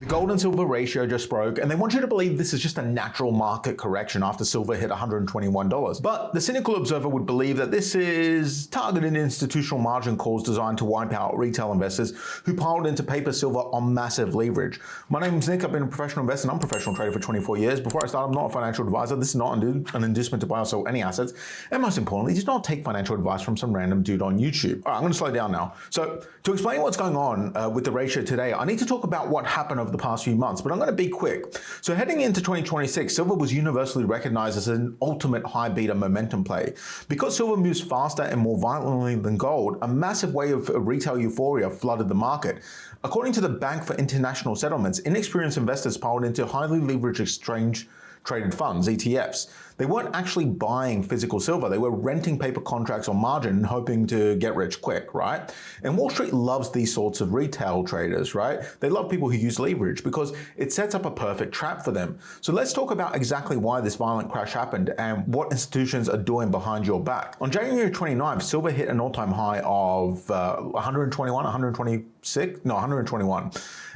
The gold and silver ratio just broke, and they want you to believe this is just a natural market correction after silver hit $121. But the cynical observer would believe that this is targeted institutional margin calls designed to wipe out retail investors who piled into paper silver on massive leverage. My name is Nick. I've been a professional investor and I'm a professional trader for 24 years. Before I start, I'm not a financial advisor. This is not an inducement to buy or sell any assets. And most importantly, do not take financial advice from some random dude on YouTube. All right, I'm going to slow down now. So to explain what's going on with the ratio today, I need to talk about what happened over the past few months, but I'm going to be quick. So heading into 2026, silver was universally recognized as an ultimate high beta momentum play. Because silver moves faster and more violently than gold, a massive wave of retail euphoria flooded the market. According to the Bank for International Settlements, inexperienced investors piled into highly leveraged exchange traded funds, ETFs. They weren't actually buying physical silver. They were renting paper contracts on margin and hoping to get rich quick, right? And Wall Street loves these sorts of retail traders, right? They love people who use leverage because it sets up a perfect trap for them. So let's talk about exactly why this violent crash happened and what institutions are doing behind your back. On January 29th, silver hit an all-time high of 121.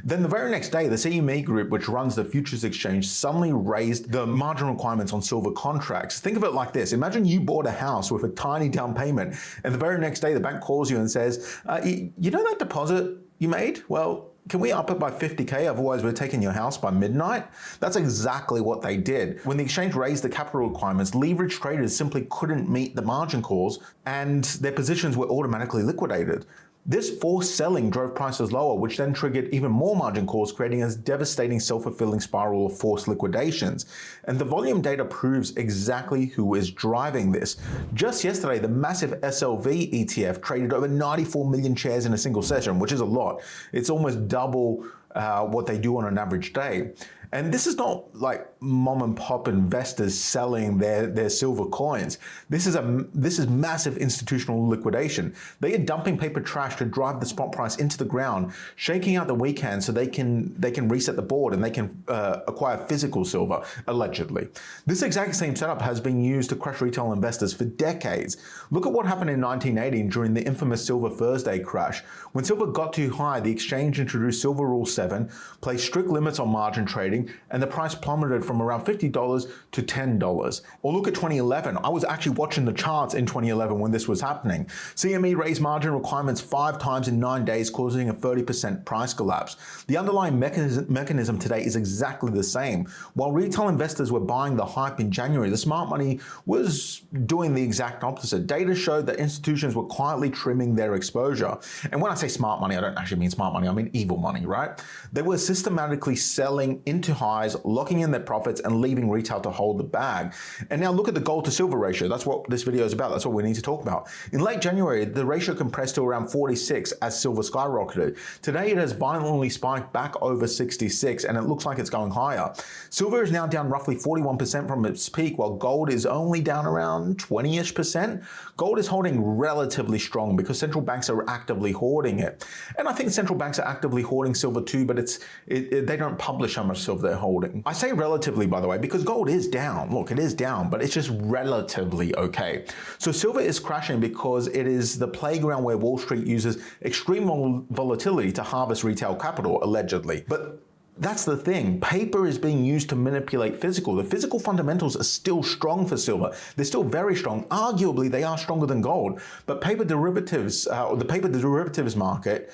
Then the very next day, the CME Group, which runs the futures exchange, suddenly raised the margin requirements on silver contracts. Think of it like this. Imagine you bought a house with a tiny down payment, and the very next day the bank calls you and says, you know that deposit you made? Well, can we up it by 50K? Otherwise, we're taking your house by midnight. That's exactly what they did. When the exchange raised the capital requirements, leverage traders simply couldn't meet the margin calls and their positions were automatically liquidated. This forced selling drove prices lower, which then triggered even more margin calls, creating a devastating self-fulfilling spiral of forced liquidations. And the volume data proves exactly who is driving this. Just yesterday, the massive SLV ETF traded over 94 million shares in a single session, which is a lot. It's almost double what they do on an average day. And this is not like mom and pop investors selling their silver coins. This is massive institutional liquidation. They are dumping paper trash to drive the spot price into the ground, shaking out the weak hands so they can reset the board and they can acquire physical silver, allegedly. This exact same setup has been used to crush retail investors for decades. Look at what happened in 1980 during the infamous Silver Thursday crash. When silver got too high, the exchange introduced Silver Rule 7, placed strict limits on margin trading, and the price plummeted from around $50 to $10. Or look at 2011. I was actually watching the charts in 2011 when this was happening. CME raised margin requirements 5 times in 9 days, causing a 30% price collapse. The underlying mechanism today is exactly the same. While retail investors were buying the hype in January, the smart money was doing the exact opposite. Data showed that institutions were quietly trimming their exposure. And when I say smart money, I don't actually mean smart money, I mean evil money, right? They were systematically selling into highs, locking in their profits and leaving retail to hold the bag. And now look at the gold to silver ratio. That's what this video is about. That's what we need to talk about. In late January, the ratio compressed to around 46 as silver skyrocketed. Today, it has violently spiked back over 66 and it looks like it's going higher. Silver is now down roughly 41% from its peak, while gold is only down around 20-ish%. Gold is holding relatively strong because central banks are actively hoarding it. And I think central banks are actively hoarding silver too, but they don't publish how much silver they're holding. I say relatively, by the way, because gold is down. Look, it is down, but it's just relatively okay. So silver is crashing because it is the playground where Wall Street uses extreme volatility to harvest retail capital, allegedly. But that's the thing. Paper is being used to manipulate physical. The physical fundamentals are still strong for silver. They're still very strong. Arguably, they are stronger than gold. But paper derivatives, the paper derivatives market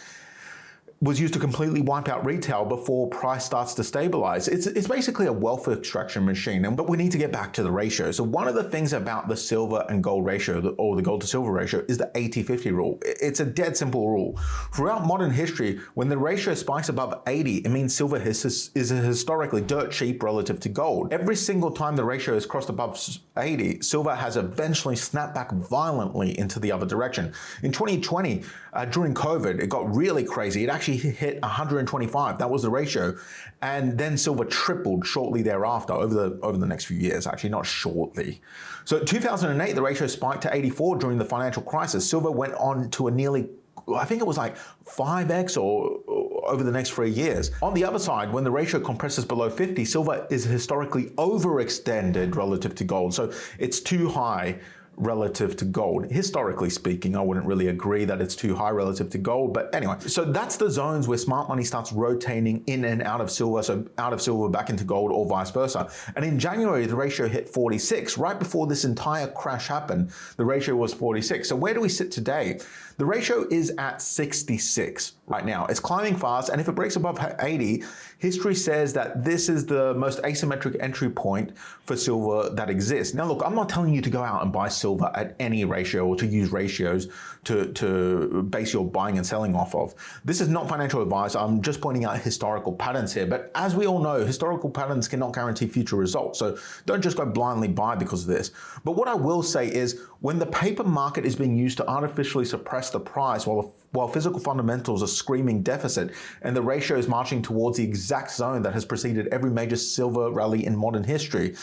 was used to completely wipe out retail before price starts to stabilize. It's basically a wealth extraction machine, but we need to get back to the ratio. So one of the things about the silver and gold ratio, or the gold to silver ratio, is the 80-50 rule. It's a dead simple rule. Throughout modern history, when the ratio spikes above 80, it means silver is historically dirt cheap relative to gold. Every single time the ratio is crossed above 80, silver has eventually snapped back violently into the other direction. In 2020, during COVID, it got really crazy. It actually hit 125. That was the ratio. And then silver tripled shortly thereafter over the next few years, actually, not shortly. So in 2008, the ratio spiked to 84 during the financial crisis. Silver went on to a nearly, I think it was like 5x or over the next 3 years. On the other side, when the ratio compresses below 50, silver is historically overextended relative to gold. So it's too high relative to gold. Historically speaking, I wouldn't really agree that it's too high relative to gold, but anyway. So that's the zones where smart money starts rotating in and out of silver, so out of silver back into gold or vice versa. And in January, the ratio hit 46. Right before this entire crash happened, the ratio was 46. So where do we sit today? The ratio is at 66 right now. It's climbing fast, and if it breaks above 80, history says that this is the most asymmetric entry point for silver that exists. Now look, I'm not telling you to go out and buy silver at any ratio or to use ratios to base your buying and selling off of. This is not financial advice. I'm just pointing out historical patterns here. But as we all know, historical patterns cannot guarantee future results. So don't just go blindly buy because of this. But what I will say is when the paper market is being used to artificially suppress the price while physical fundamentals are screaming deficit and the ratio is marching towards the exact zone that has preceded every major silver rally in modern history,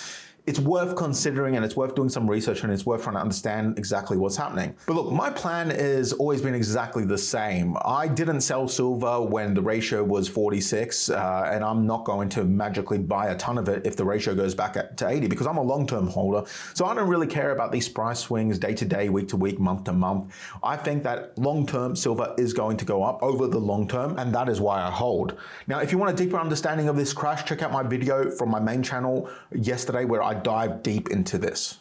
it's worth considering and it's worth doing some research and it's worth trying to understand exactly what's happening. But look, my plan has always been exactly the same. I didn't sell silver when the ratio was 46 and I'm not going to magically buy a ton of it if the ratio goes back to 80 because I'm a long-term holder. So I don't really care about these price swings day to day, week to week, month to month. I think that long-term silver is going to go up over the long term, and that is why I hold. Now, if you want a deeper understanding of this crash, check out my video from my main channel yesterday where I dive deep into this.